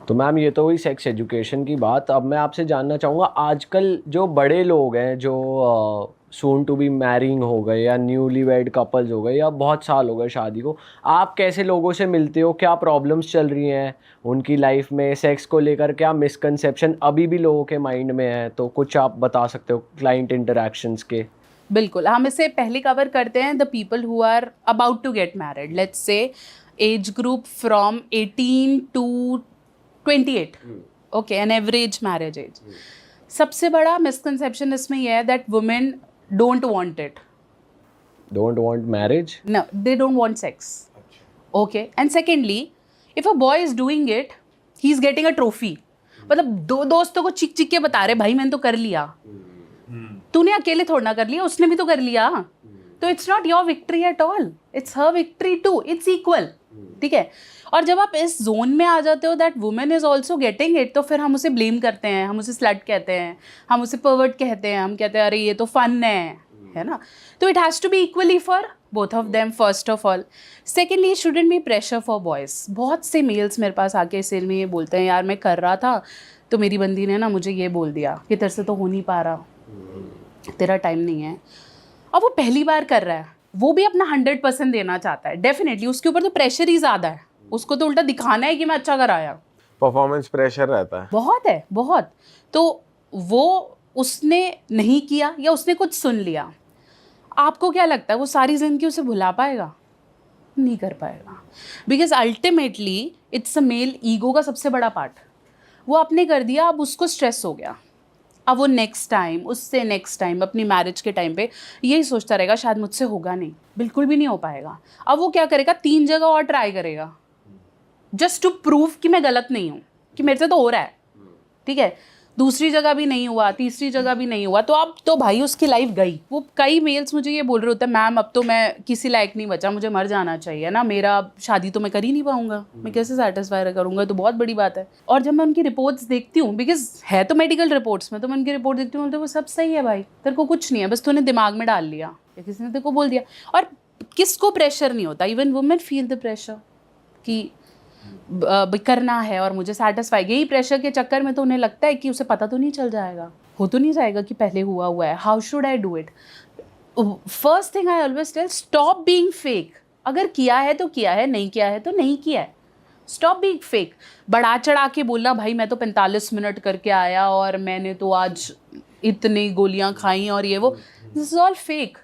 तो मैम ये तो हुई सेक्स एजुकेशन की बात। अब मैं आपसे जानना चाहूँगा, आजकल जो बड़े लोग हैं जो सून टू बी मैरिंग हो गए या न्यूली वेड कपल्स हो गए या बहुत साल हो गए शादी को, आप कैसे लोगों से मिलते हो? क्या प्रॉब्लम्स चल रही हैं उनकी लाइफ में सेक्स को लेकर? क्या मिसकंसेप्शन अभी भी लोगों के माइंड में है? तो कुछ आप बता सकते हो क्लाइंट इंटरेक्शंस के। बिल्कुल, हम इसे पहले कवर करते हैं the people who are about to get married, let's say age group from 18 to 28, okay, an average marriage age. सबसे बड़ा मिसकंसेप्शन इसमें यह है that women don't want it, don't want marriage? no, they don't want sex, okay, and secondly if a boy is doing it he is getting a trophy, मतलब दो दोस्तों को चिक चिक के बता रहे भाई मैंने तो कर लिया, तूने अकेले थोड़ा ना कर लिया, उसने भी तो कर लिया, तो it's not your victory at all, it's her victory too, it's equal, ठीक है। और जब आप इस जोन में आ जाते हो that women is also getting it, तो फिर हम उसे ब्लेम करते हैं, हम उसे स्लट कहते हैं, हम उसे परवर्ट कहते हैं, हम कहते हैं अरे ये तो फन है ना। तो it has to be equally for both of them first of all. Secondly it shouldn't be pressure for boys. बहुत से मेल्स मेरे पास आके इस में ये बोलते हैं यार मैं कर रहा था तो मेरी बंदी ने ना मुझे ये बोल दिया कि तेरे से तो हो नहीं पा रहा, तेरा टाइम नहीं है। अब वो पहली बार कर रहा है, वो भी अपना 100% देना चाहता है, डेफिनेटली उसके ऊपर तो प्रेशर ही ज़्यादा है, उसको तो उल्टा दिखाना है कि मैं अच्छा कराया, परफॉर्मेंस प्रेशर रहता है, बहुत है बहुत। तो वो उसने नहीं किया या उसने कुछ सुन लिया, आपको क्या लगता है वो सारी ज़िंदगी उसे भुला पाएगा? नहीं कर पाएगा, because ultimately it's a male ego का सबसे बड़ा पार्ट। वो आपने कर दिया, अब उसको स्ट्रेस हो गया, अब वो नेक्स्ट टाइम, उससे नेक्स्ट टाइम, अपनी मैरिज के टाइम पे यही सोचता रहेगा शायद मुझसे होगा नहीं, बिल्कुल भी नहीं हो पाएगा। अब वो क्या करेगा, 3 जगह और ट्राई करेगा जस्ट टू प्रूव कि मैं गलत नहीं हूँ, कि मेरे से तो हो रहा है, ठीक है। दूसरी जगह भी नहीं हुआ, तीसरी जगह भी नहीं हुआ, तो अब तो भाई उसकी लाइफ गई। वो कई मेल्स मुझे ये बोल रहे होते हैं मैम अब तो मैं किसी लायक नहीं बचा, मुझे मर जाना चाहिए ना, मेरा शादी तो मैं कर ही नहीं पाऊंगा, मैं कैसे सेटिस्फाई करूंगा, तो बहुत बड़ी बात है। और जब मैं उनकी रिपोर्ट्स देखती हूँ, बिकॉज है तो मेडिकल रिपोर्ट्स में, तो मैं उनकी रिपोर्ट देखती हूँ तो वो सब सही है भाई, तेरे को कुछ नहीं है, बस तूने दिमाग में डाल लिया या किसी ने तेरे को बोल दिया। और किसको प्रेशर नहीं होता, even women feel the pressure कि करना है और मुझे सेटिस्फाई, यही प्रेशर के चक्कर में तो उन्हें लगता है कि उसे पता तो नहीं चल जाएगा, हो तो नहीं जाएगा कि पहले हुआ है, how should I do it. First thing I always tell, stop being fake. अगर किया है तो किया है, नहीं किया है तो नहीं किया है, स्टॉप बीइंग फेक। बढ़ा चढ़ा के बोलना भाई मैं तो 45 मिनट करके आया और मैंने तो आज इतनी गोलियां खाई और ये वो, दिस इज ऑल फेक।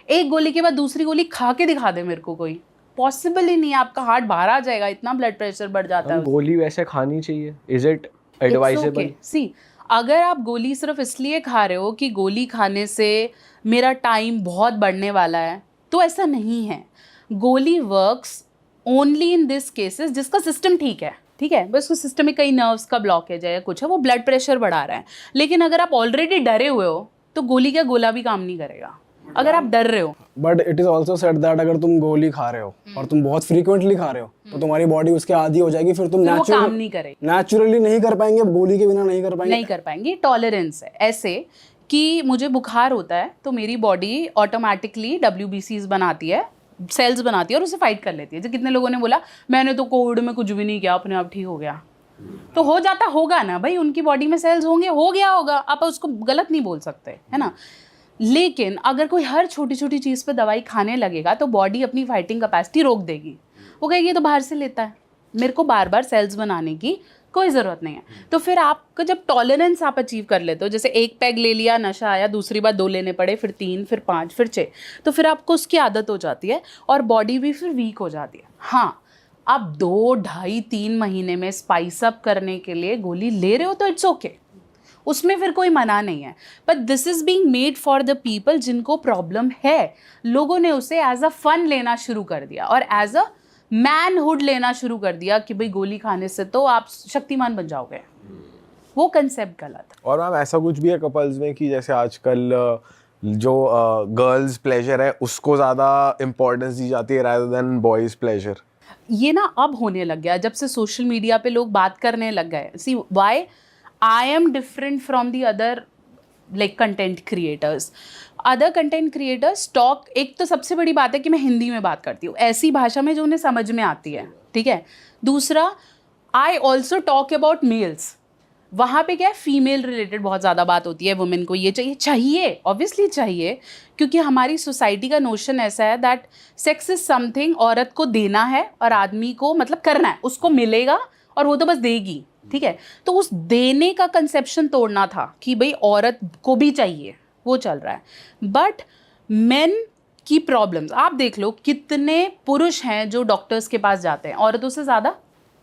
एक गोली के बाद दूसरी गोली खा के दिखा दे मेरे को, कोई पॉसिबल ही नहीं है, आपका हार्ट बाहर आ जाएगा, इतना ब्लड प्रेशर बढ़ जाता है। गोली वैसे खानी चाहिए? Is it advisable? सी, अगर आप गोली सिर्फ इसलिए खा रहे हो कि गोली खाने से मेरा टाइम बहुत बढ़ने वाला है, तो ऐसा नहीं है। गोली works only in this cases जिसका सिस्टम ठीक है, ठीक है, बस उस सिस्टम में कई नर्व्स का ब्लॉकेज है या कुछ है, वो ब्लड प्रेशर बढ़ा रहा है। लेकिन अगर आप ऑलरेडी डरे हुए हो तो गोली क्या गोला भी काम नहीं करेगा, अगर आप डर रहे हो। But it is also said that अगर तुम गोली खा रहे हो और तुम बहुत फ्रीक्वेंटली खा रहे हो तो तुम्हारी बॉडी उसके आदी हो जाएगी, फिर तुम काम नहीं करेगी, नेचुरली नहीं कर पाएंगे, गोली के बिना नहीं कर पाएंगे। टॉलरेंस है ऐसे कि मुझे बुखार होता है तो मेरी बॉडी ऑटोमेटिकली WBCs बनाती है, सेल्स बनाती है और उसे फाइट कर लेती है। जो कितने लोगों ने बोला मैंने तो कोविड में कुछ भी नहीं किया, अपने आप ठीक हो गया, तो हो जाता होगा ना भाई, उनकी बॉडी में सेल्स होंगे, हो गया होगा, आप उसको गलत नहीं बोल सकते, है ना। लेकिन अगर कोई हर छोटी छोटी चीज़ पे दवाई खाने लगेगा तो बॉडी अपनी फाइटिंग कैपेसिटी रोक देगी, वो कहेगी तो बाहर से लेता है, मेरे को बार बार सेल्स बनाने की कोई ज़रूरत नहीं है। तो फिर आपका जब टॉलरेंस आप अचीव कर लेते हो, जैसे एक पैग ले लिया, नशा आया, दूसरी बार 2 लेने पड़े, फिर 3, फिर 5, फिर 6, तो फिर आपको उसकी आदत हो जाती है और बॉडी भी फिर वीक हो जाती है। हाँ, आप 2, 2.5, 3 महीने में स्पाइस अप करने के लिए गोली ले रहे हो तो इट्स ओके, उसमें फिर कोई मना नहीं है, but this is being made for the people जिनको प्रॉब्लम है। लोगों ने उसे एज अ फन लेना शुरू कर दिया और एज अ मैनहुड लेना शुरू कर दिया कि भाई गोली खाने से तो आप शक्तिमान बन जाओगे, वो कंसेप्ट गलत है। और मैम ऐसा कुछ भी है कपल्स में कि जैसे आजकल जो गर्ल्स प्लेजर है उसको ज़्यादा इम्पोर्टेंस दी जाती है रादर देन बॉयज़ प्लेजर? ये ना अब होने लग गया जब से सोशल मीडिया पे लोग बात करने लग गए। See why I am different from the other like content creators. Other content creators talk, एक तो सबसे बड़ी बात है कि मैं हिंदी में बात करती हूँ, ऐसी भाषा में जो उन्हें समझ में आती है, ठीक है। दूसरा, I also talk about males. वहाँ पे क्या है, फीमेल रिलेटेड बहुत ज़्यादा बात होती है, वुमेन को ये चाहिए ऑब्वियसली चाहिए, क्योंकि हमारी सोसाइटी का नोशन ऐसा है दैट सेक्स इज समथिंग औरत को देना है और आदमी को मतलब करना है, उसको मिलेगा और वो तो बस देगी, ठीक है। तो उस देने का कंसेप्शन तोड़ना था कि भाई औरत को भी चाहिए, वो चल रहा है। बट मेन की प्रॉब्लम्स आप देख लो, कितने पुरुष हैं जो डॉक्टर्स के पास जाते हैं औरतों से ज़्यादा।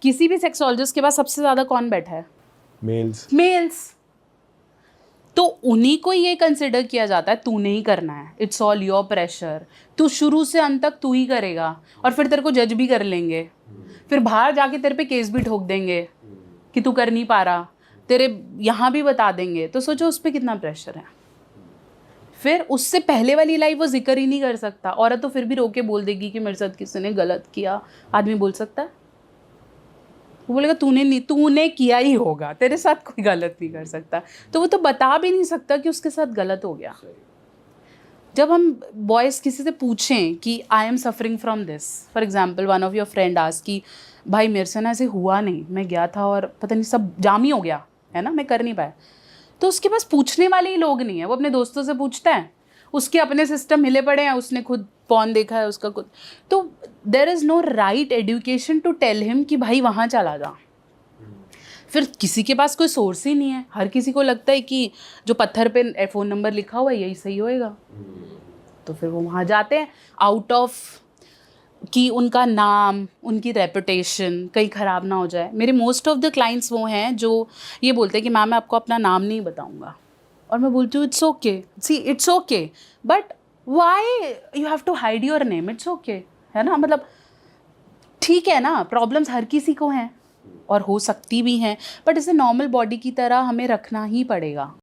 किसी भी सेक्सोलॉजिस्ट के पास सबसे ज़्यादा कौन बैठा है? मेल्स। तो उन्हीं को ये कंसिडर किया जाता है तूने ही करना है, इट्स ऑल योर प्रेशर, तू शुरू से अंत तक तू ही करेगा, और फिर तेरे को जज भी कर लेंगे, फिर बाहर जाके तेरे पे केस भी ठोक देंगे कि तू कर नहीं पा रहा, तेरे यहाँ भी बता देंगे। तो सोचो उस पर कितना प्रेशर है। फिर उससे पहले वाली लाइफ वो जिक्र ही नहीं कर सकता। औरत तो फिर भी रोके बोल देगी कि मेरे साथ किसी ने गलत किया, आदमी बोल सकता है? वो बोलेगा तूने किया ही होगा, तेरे साथ कोई गलत नहीं कर सकता। तो वो तो बता भी नहीं सकता कि उसके साथ गलत हो गया। जब हम बॉयज़ किसी से पूछें कि I am suffering from this, for example one of your friend ask कि भाई मेरे से ना ऐसे हुआ नहीं, मैं गया था और पता नहीं सब जाम ही हो गया है ना, मैं कर नहीं पाया, तो उसके पास पूछने वाले ही लोग नहीं है। वो अपने दोस्तों से पूछता है, उसके अपने सिस्टम हिले पड़े हैं, उसने खुद पॉन देखा है उसका खुद, तो there is no right education to tell him कि भाई वहाँ चला जा। फिर किसी के पास कोई सोर्स ही नहीं है, हर किसी को लगता है कि जो पत्थर पे फ़ोन नंबर लिखा हुआ है यही सही होएगा, तो फिर वो वहाँ जाते हैं आउट ऑफ कि उनका नाम, उनकी रेपुटेशन कहीं ख़राब ना हो जाए। मेरे मोस्ट ऑफ द क्लाइंट्स वो हैं जो ये बोलते हैं कि मैम मैं आपको अपना नाम नहीं बताऊँगा, और मैं बोलती हूँ it's okay, see it's okay, but why you have to hide your name? It's okay, है ना, मतलब ठीक है ना, प्रॉब्लम्स हर किसी को हैं और हो सकती भी हैं, बट इसे नॉर्मल बॉडी की तरह हमें रखना ही पड़ेगा।